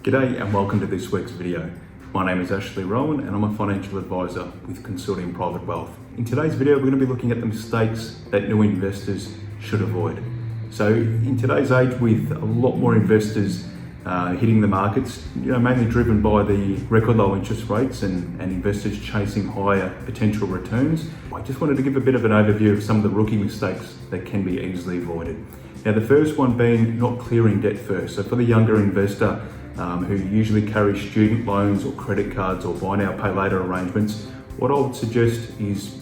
G'day and welcome to this week's video. My name is Ashley Rowan and I'm a financial advisor with Consortium Private Wealth. In today's video, we're going to be looking at the mistakes that new investors should avoid. So in today's age, with a lot more investors hitting the markets, mainly driven by the record low interest rates and investors chasing higher potential returns, I just wanted to give a bit of an overview of some of the rookie mistakes that can be easily avoided. Now, the first one being not clearing debt first. So for the younger investor, who usually carry student loans or credit cards or buy now, pay later arrangements, what I would suggest is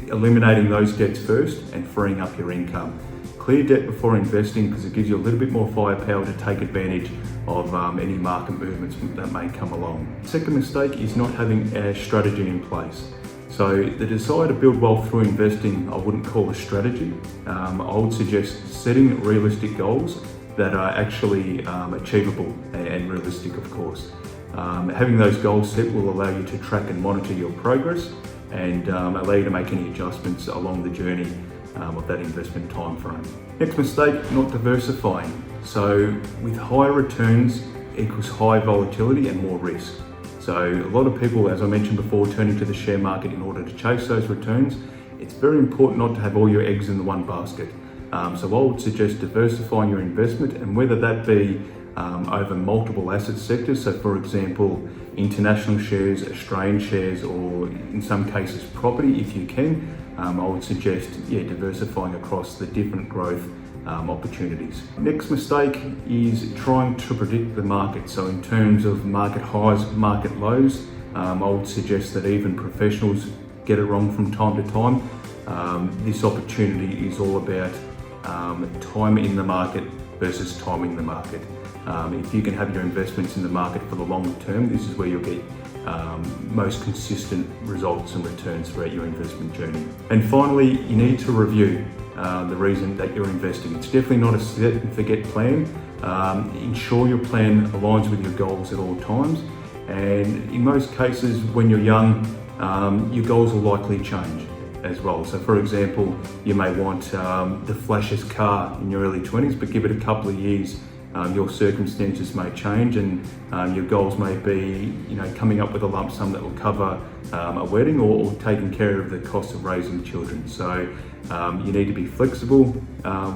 eliminating those debts first and freeing up your income. Clear debt before investing because it gives you a little bit more firepower to take advantage of any market movements that may come along. Second mistake is not having a strategy in place. So the desire to build wealth through investing, I wouldn't call a strategy. I would suggest setting realistic goals that are actually achievable and realistic, of course. Having those goals set will allow you to track and monitor your progress and allow you to make any adjustments along the journey of that investment time frame. Next mistake, not diversifying. So with higher returns equals high volatility and more risk. So a lot of people, as I mentioned before, turning to the share market in order to chase those returns. It's very important not to have all your eggs in the one basket. So I would suggest diversifying your investment, and whether that be over multiple asset sectors, so for example, international shares, Australian shares, or in some cases property if you can, I would suggest diversifying across the different growth opportunities. Next mistake is trying to predict the market. So in terms of market highs, market lows, I would suggest that even professionals get it wrong from time to time. This opportunity is all about time in the market versus timing the market. If you can have your investments in the market for the long term, this is where you'll get most consistent results and returns throughout your investment journey. And finally, you need to review the reason that you're investing. It's definitely not a set and forget plan. Ensure your plan aligns with your goals at all times. And in most cases, when you're young, your goals will likely change as well. So for example, you may want the flashiest car in your early 20s, but give it a couple of years, your circumstances may change and your goals may be coming up with a lump sum that will cover a wedding or taking care of the cost of raising children. So you need to be flexible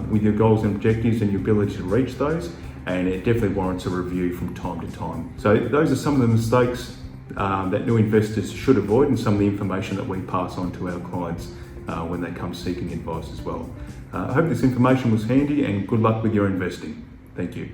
with your goals and objectives and your ability to reach those, and it definitely warrants a review from time to time. So those are some of the mistakes that new investors should avoid, and some of the information that we pass on to our clients when they come seeking advice as well. I hope this information was handy, and good luck with your investing. Thank you.